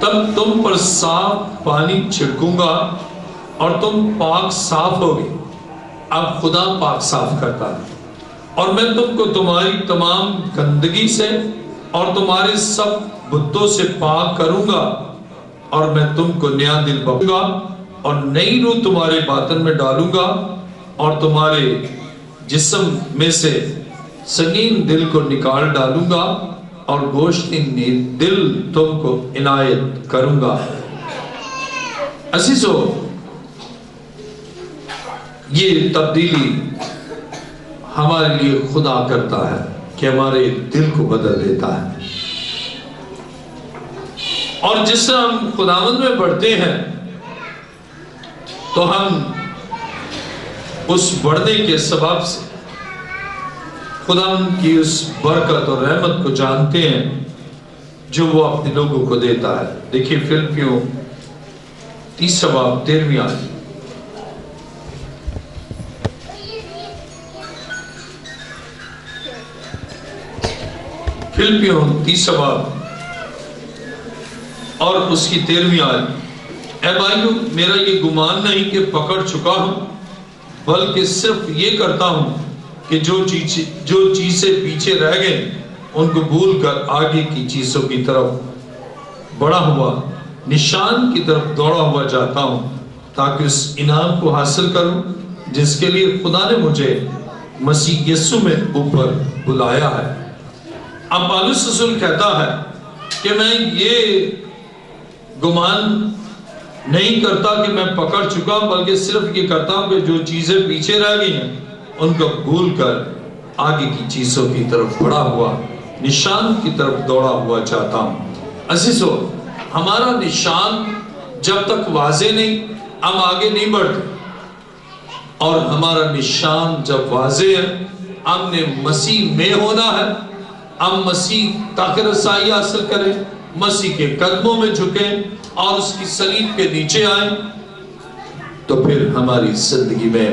تب تم پر صاف پانی چھڑکوں گا اور تم پاک صاف ہوگے۔ اب خدا پاک صاف کرتا ہے، اور میں تم کو تمہاری تمام گندگی سے اور تمہارے سب بتوں سے پاک کروں گا، اور میں تم کو نیا دل بخشوں گا اور نئی روح تمہارے باطن میں ڈالوں گا، اور تمہارے جسم میں سے سنگین دل کو نکال ڈالوں گا اور گوشتین دل تم کو عنایت کروں گا۔ عزیزو، یہ تبدیلی ہمارے لیے خدا کرتا ہے کہ ہمارے دل کو بدل دیتا ہے، اور جس طرح ہم خداوند میں بڑھتے ہیں تو ہم اس بڑھنے کے سبب سے خداوند کی اس برکت اور رحمت کو جانتے ہیں جو وہ اپنے لوگوں کو دیتا ہے۔ دیکھیے فلپیوں 3 باب 13ویں آیت، فلپیوں 3 باب اور اس کی 13ویں آیت، اے بھائیو میرا یہ گمان نہیں کہ پکڑ چکا ہوں، بلکہ صرف یہ کرتا ہوں کہ جو چیزیں پیچھے رہ گئے ان کو بھول کر آگے کی چیزوں کی طرف بڑھا ہوا نشان کی طرف دوڑا ہوا جاتا ہوں، تاکہ اس انعام کو حاصل کروں جس کے لیے خدا نے مجھے مسیح یسوع میں اوپر بلایا ہے۔ اب پالوس رسول کہتا ہے کہ میں یہ گمان نہیں کرتا کہ میں پکڑ چکا ہوں، بلکہ صرف یہ کرتا ہوں کہ جو چیزیں پیچھے رہ گئی ہیں ان کو بھول کر آگے کی چیزوں کی طرف بڑھا ہوا نشان کی طرف دوڑا ہوا چاہتا ہوں۔ عزیزو، ہمارا نشان جب تک واضح نہیں ہم آگے نہیں بڑھتے، اور ہمارا نشان جب واضح ہے ہم نے مسیح میں ہونا ہے، ہم مسیح تک رسائی حاصل کریں، مسیح کے قدموں میں جھکیں اور اس کی صلیب کے نیچے آئیں، تو پھر ہماری زندگی میں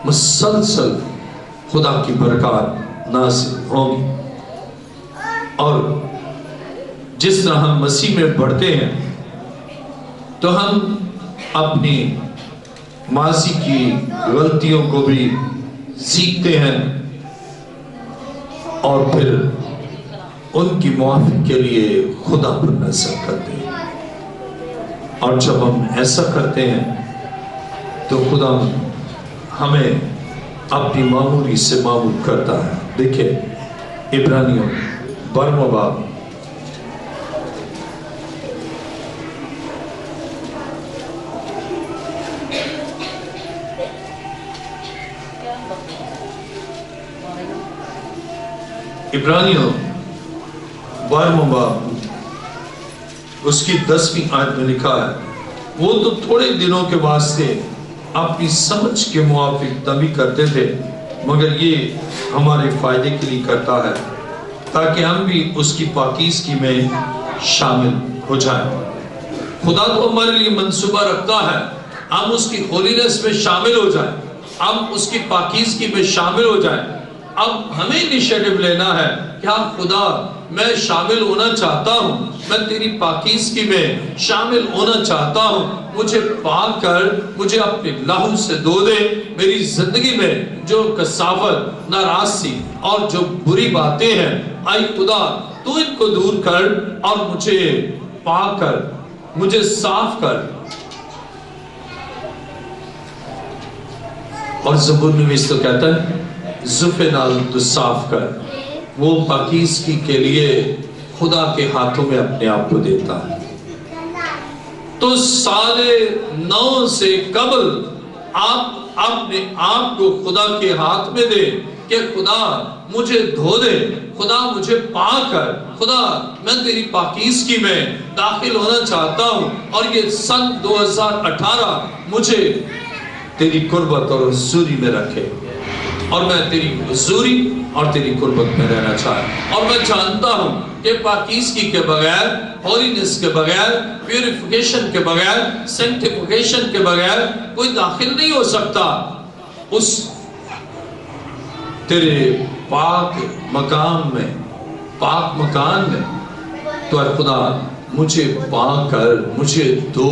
مسلسل خدا کی برکات نازل ہوں گی۔ اور جس طرح ہم مسیح میں بڑھتے ہیں تو ہم اپنی ماضی کی غلطیوں کو بھی سیکھتے ہیں اور پھر ان کی معافی کے لیے خدا پر نظر کرتے ہیں، اور جب ہم ایسا کرتے ہیں تو خدا ہمیں اپنی معمولی سے معمول کرتا ہے۔ دیکھیں عبرانیوں 12واں باب عبرانیوں 12واں باب اس کی 10ویں آیت میں لکھا ہے، وہ تو تھوڑے دنوں کے واسطے اپنی سمجھ کے موافق تبھی کرتے تھے، مگر یہ ہمارے فائدے کے لیے کرتا ہے تاکہ ہم بھی اس کی پاکیزگی میں شامل ہو جائیں۔ خدا تو ہمارے لیے منصوبہ رکھتا ہے ہم اس کی ہولینس میں شامل ہو جائیں، ہم اس کی پاکیزگی میں شامل ہو جائیں۔ اب ہمیں انیشیٹو لینا ہے کہ ہاں خدا میں شامل ہونا چاہتا ہوں، میں تیری پاکیزگی میں شامل ہونا چاہتا ہوں، مجھے پاک کر، مجھے اپنے لہو سے دھو دے، میری زندگی میں جو کثافت، ناراضی اور جو بری باتیں ہیں آئی خدا تو ان کو دور کر اور مجھے پاک کر، مجھے صاف کر۔ اور زبور نویس تو کہتا ہے زفے نال تو صاف کر، وہ پاکیزگی کے لیے خدا کے ہاتھوں میں اپنے آپ کو دیتا ہے۔ تو سال 9 سے قبل آپ اپنے آپ کو خدا کے ہاتھ میں دے کہ خدا مجھے دھو دے، خدا مجھے پاک کر، خدا میں تیری پاکیزگی میں داخل ہونا چاہتا ہوں، اور یہ سن 2018 مجھے تیری قربت اور حضوری میں رکھے۔ اور میں تیری حضوری اور تیری قربت میں رہنا چاہتا، اور میں جانتا ہوں کہ پاکیزگی کے بغیر، ہولینس کے بغیر، پیوریفیکیشن کے بغیر، سینکٹیفیکیشن کے بغیر کوئی داخل نہیں ہو سکتا اس تیرے پاک مقام میں، پاک مکان میں۔ تو اے خدا مجھے پاک کر، مجھے دو،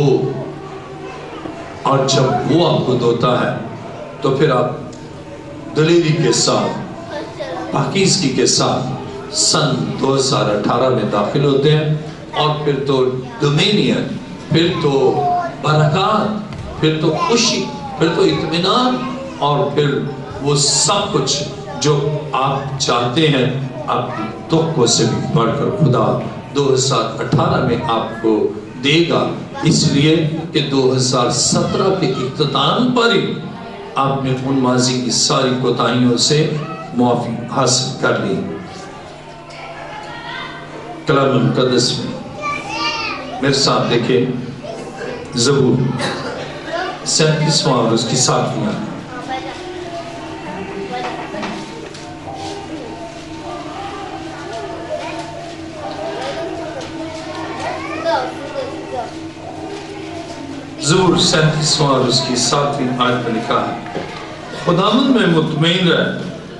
اور جب وہ آپ کو دوتا ہے تو پھر آپ دلیری کے ساتھ، پاکیزگی کے ساتھ سن 2018 میں داخل ہوتے ہیں، اور پھر تو ڈومینین، پھر تو برکات، پھر تو خوشی، پھر تو اطمینان، اور پھر وہ سب کچھ جو آپ چاہتے ہیں آپ توقع سے بھی بڑھ کر خدا 2018 میں آپ کو دے گا، اس لیے کہ 2017 کے اختتام پر ہی آپ نے ان ماضی کی ساری کوتاہیوں سے معافی حاصل کر لی۔ کلام مقدس میں میرے ساتھ دیکھیں زبور 37واں اور اس کی 7ویں آیت۔ زبور 37واں اور اس کی 7ویں آیت میں لکھا ہے، خداوند میں مطمئن رہ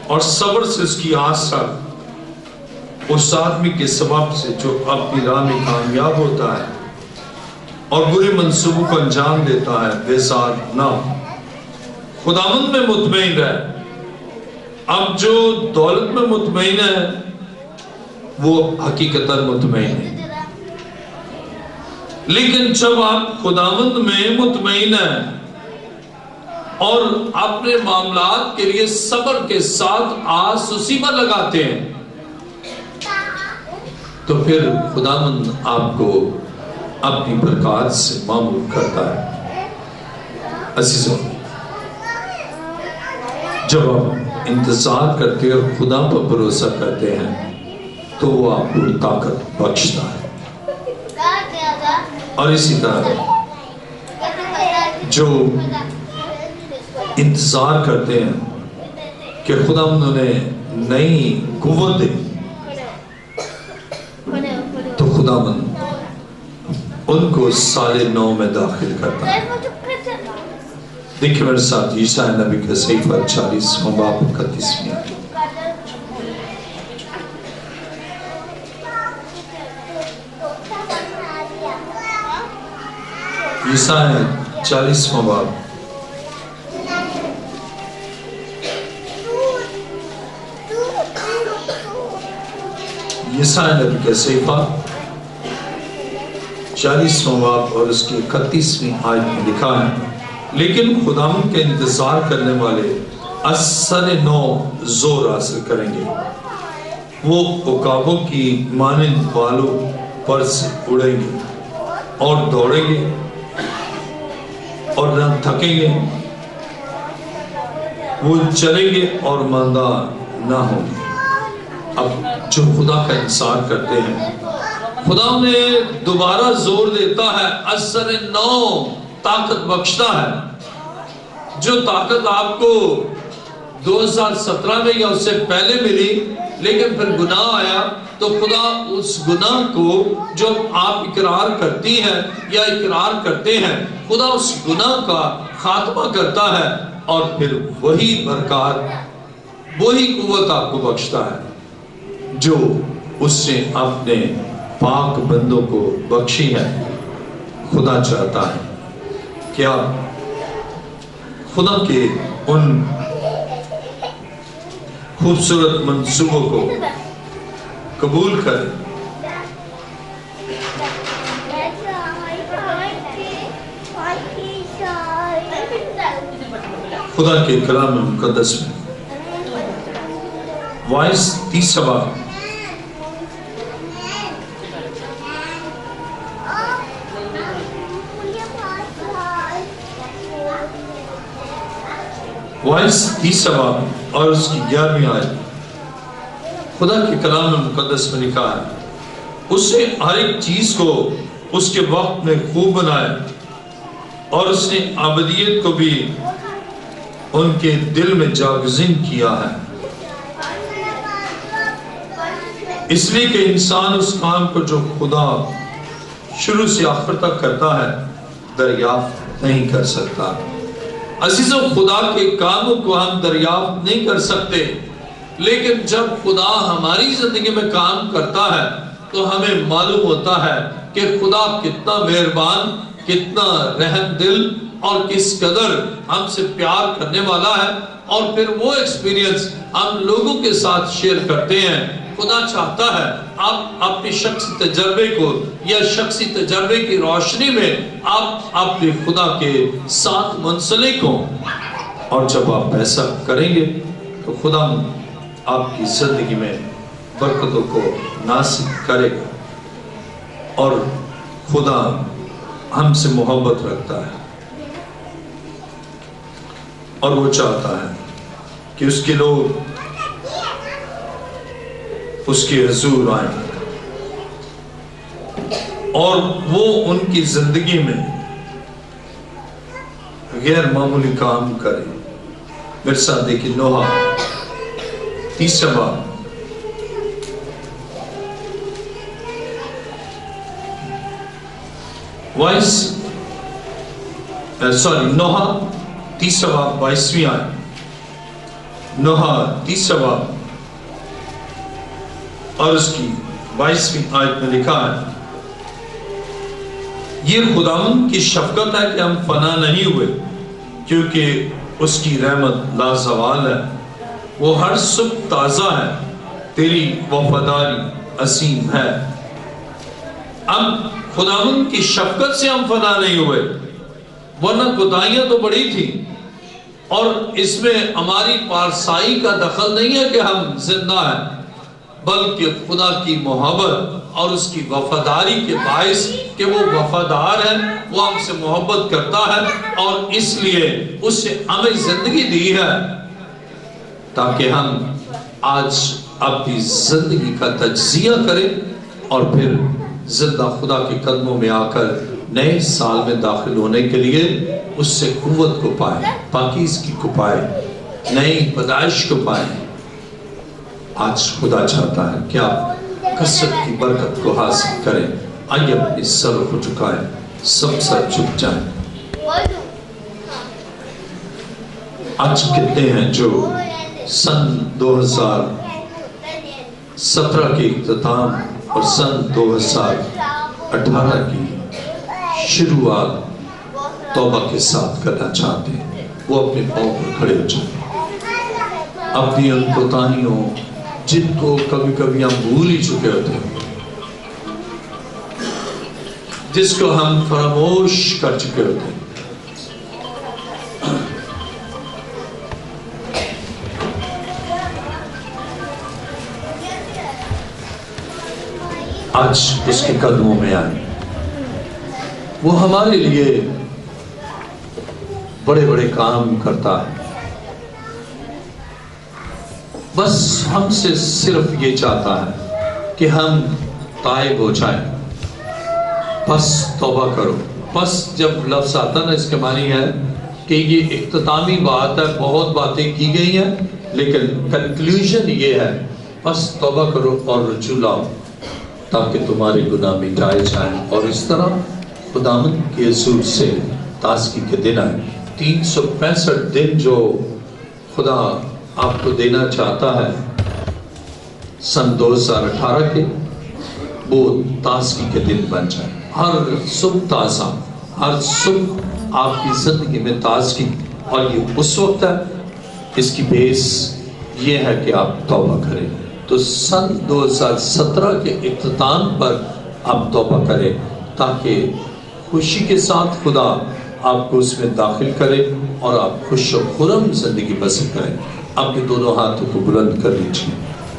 اور صبر سے اس کی آس رکھ، اس آدمی کے سبب سے جو اپنی راہ میں کامیاب ہوتا ہے اور برے منصوبوں کو انجام دیتا ہے بیزار نہ ہو۔ خداوند میں مطمئن رہ۔ اب جو دولت میں مطمئن ہے وہ حقیقتاً مطمئن ہے، لیکن جب آپ خداوند میں مطمئن ہیں اور اپنے معاملات کے لیے صبر کے ساتھ آس اسی پر لگاتے ہیں تو پھر خداوند آپ کو اپنی برکات سے معمور کرتا ہے۔ عزیزوں، جب آپ انتظار کرتے اور خدا پر بھروسہ کرتے ہیں تو وہ آپ کو طاقت بخشتا ہے، اور اسی طرح جو انتظار کرتے ہیں کہ خدا انہیں نئی قوت دے تو خدا ان کو سال نو میں داخل کرتا ہے۔ دیکھیں میرے ساتھ یسایا نبی کا صحیفہ 40واں باب 31ویں آیت۔ یسایا 40واں باب یسایا نبی کا صحیفہ 40واں باب اور اس کی 31ویں آیت میں لکھا ہے، لیکن خداوند کے انتظار کرنے والے اثر نو زور حاصل کریں گے، وہ عقابوں کی مانند بالوں پر سے اڑیں گے اور دوڑیں گے اور نہ تھکیں گے، وہ چلیں گے اور ماندہ نہ ہوں گے۔ اب جو خدا کا انتظار کرتے ہیں خدا انہیں دوبارہ زور دیتا ہے، اثر نو طاقت بخشتا ہے۔ جو طاقت آپ کو 2017 میں یا اس سے پہلے ملی لیکن پھر گناہ آیا تو خدا اس گناہ کو جو آپ اقرار کرتی ہیں یا اقرار کرتے ہیں خدا اس گناہ کا خاتمہ کرتا ہے اور پھر وہی برکات وہی قوت آپ کو بخشتا ہے جو اس نے اپنے پاک بندوں کو بخشی ہے۔ خدا چاہتا ہے کہ آپ خدا کے ان خوبصورت منصوبوں کو قبول کریں۔ خدا کے کلام مقدس میں وائس 30 باب وائس 30 باب اور اس کی 11ویں آیت خدا کے کلام مقدس میں لکھا ہے، اس نے ہر ایک چیز کو اس کے وقت میں خوب بنایا اور اس نے ابدیت کو بھی ان کے دل میں جاگزین کیا ہے، اس لیے کہ انسان اس کام کو جو خدا شروع سے آخر تک کرتا ہے دریافت نہیں کر سکتا۔ عزیزوں، خدا کے کاموں کو ہم دریافت نہیں کر سکتے، لیکن جب خدا ہماری زندگی میں کام کرتا ہے تو ہمیں معلوم ہوتا ہے کہ خدا کتنا مہربان، کتنا رحم دل اور کس قدر ہم سے پیار کرنے والا ہے، اور پھر وہ ایکسپیرینس ہم لوگوں کے ساتھ شیئر کرتے ہیں۔ خدا چاہتا ہے آپ اپنی شخصی تجربے کو یا شخصی تجربے کی روشنی میں آپ اپنے خدا کے ساتھ منسلک ہوں، اور جب آپ ایسا کریں گے تو خدا آپ کی زندگی میں برکتوں کو نازل کرے گا، اور خدا ہم سے محبت رکھتا ہے اور وہ چاہتا ہے کہ اس کے لوگ اس کے حضور آئیں اور وہ ان کی زندگی میں غیر معمولی کام کرے۔ میرے ساتھ دیکھیں نوح 30 باب، نوح 30 باب 22ویں آیت، نوح 30 باب اور اس کی 22ویں آیت میں لکھا ہے، یہ خداوند کی شفقت ہے کہ ہم فنا نہیں ہوئے، کیونکہ اس کی رحمت لازوال ہے، وہ ہر صبح تازہ ہے، تیری وفاداری عظیم ہے۔ اب خداوند کی شفقت سے ہم فنا نہیں ہوئے، ورنہ کوتاہیاں تو بڑی تھی، اور اس میں ہماری پارسائی کا دخل نہیں ہے کہ ہم زندہ ہیں، بلکہ خدا کی محبت اور اس کی وفاداری کے باعث کہ وہ وفادار ہے، وہ ہم سے محبت کرتا ہے، اور اس لیے اس سے ہمیں زندگی دی ہے تاکہ ہم آج اپنی زندگی کا تجزیہ کریں اور پھر زندہ خدا کے قدموں میں آ کر نئے سال میں داخل ہونے کے لیے اس سے قوت کو پائیں، پاکیزگی کو پائیں، نئی پیدائش کو پائیں۔ آج خدا چاہتا ہے کہ آپ کثرت کی برکت کو حاصل کریں۔ آئیے اپنے سر کو جھکائیں، سب سر جھک جائیں۔ آج کتنے ہیں جو سن 2017 کے اختتام اور سن 2018 کی شروعات توبہ کے ساتھ کرنا چاہتے ہیں؟ وہ اپنے پاؤں پر کھڑے ہو جائیں، اپنی ان کوتاہیوں جن کو کبھی کبھی ہم بھول ہی چکے ہوتے ہیں، جس کو ہم فراموش کر چکے ہوتے ہیں، آج اس کے قدموں میں آئیں۔ وہ ہمارے لیے بڑے بڑے کام کرتا ہے، بس ہم سے صرف یہ چاہتا ہے کہ ہم تائب ہو جائیں۔ بس توبہ کرو۔ بس جب لفظ آتا نا، اس کے معنی ہے کہ یہ اختتامی بات ہے، بہت باتیں کی گئی ہیں، لیکن کنکلوژن یہ ہے، بس توبہ کرو اور رجوع لاؤ تاکہ تمہارے گناہ مٹائے جائیں، اور اس طرح خداوند کے حضور سے تازگی کے دن آئے۔ 365 دن جو خدا آپ کو دینا چاہتا ہے سن 2018 کے، وہ تازگی کے دن بن جائے۔ ہر صبح تازہ، ہر صبح آپ کی زندگی میں تازگی، اور یہ اس وقت ہے، اس کی بیس یہ ہے کہ آپ توبہ کریں۔ تو سن 2017 کے اختتام پر آپ توبہ کریں تاکہ خوشی کے ساتھ خدا آپ کو اس میں داخل کرے اور آپ خوش و خرم زندگی بسر کریں۔ اپنے دونوں ہاتھوں کو بلند کر لیجیے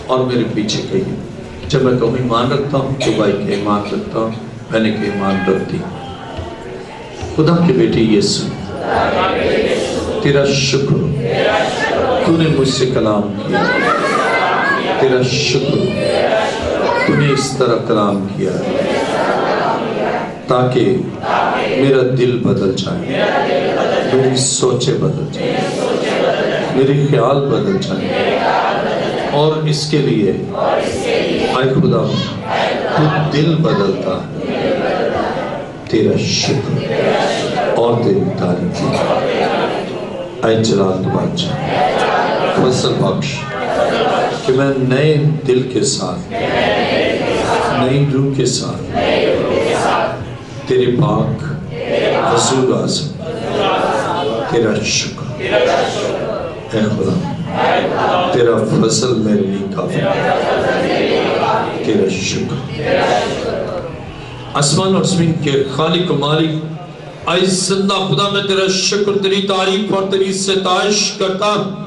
اور میرے پیچھے کہیے، جب میں کہوں ایمان رکھتا ہوں تو بھائی کہ ایمان رکھتا ہوں، میں نے کہ ایمان رکھتی۔ خدا کے بیٹے یسوع، تیرا شکر تو نے مجھ سے کلام کیا، تیرا شکر تو نے اس طرح کلام کیا تاکہ میرا دل بدل جائے، میری سوچیں بدل جائے، میرے خیال بدل جائیں، اور اس کے لیے اے خدا تو دل بدلتا ہے، تیرا شکر اور تیری تعریف۔ اے جلال بادشاہ فضل بخش کہ میں نئے دل کے ساتھ، نئی روح کے ساتھ تیرے پاک حضور اعظم تیرا شکر۔ اے خدا تیرا فضل میرے لیے کافی، تیرا شکر۔ آسمان اور زمین کے خالق و مالک، اے زندہ خدا میں تیرا شکر، تیری تعریف اور تیری ستائش کرتا ہوں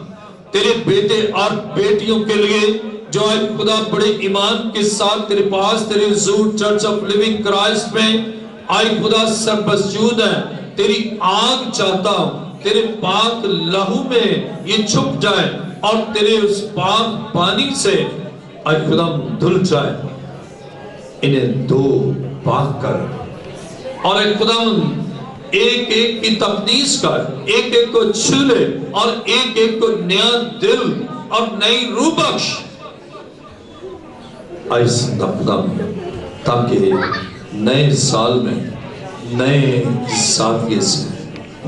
تیرے بیٹے اور بیٹیوں کے لیے جو اے خدا بڑے ایمان کے ساتھ تیرے پاس تیرے حضور چرچ آف لیونگ کرائسٹ میں اے خدا سربسجود ہے۔ تیری آگ چاہتا ہوں تیرے پاک لہو میں یہ چھپ جائے اور تیرے اس پاک پانی سے اے خدا دھل جائے، انہیں دو پاک کر، اور اے خدا ایک ایک کی تقدیس کر، ایک ایک کو چھو لے اور ایک ایک کو نیا دل اور نئی روح بخش اے زندہ خدا، تاکہ نئے سال میں نئے زاویے سے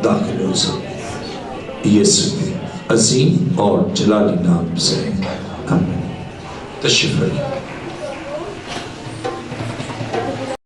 داخل ہو سکے، یسوع کے عظیم اور جلالی نام سے آمین۔ تشریف رکھیں۔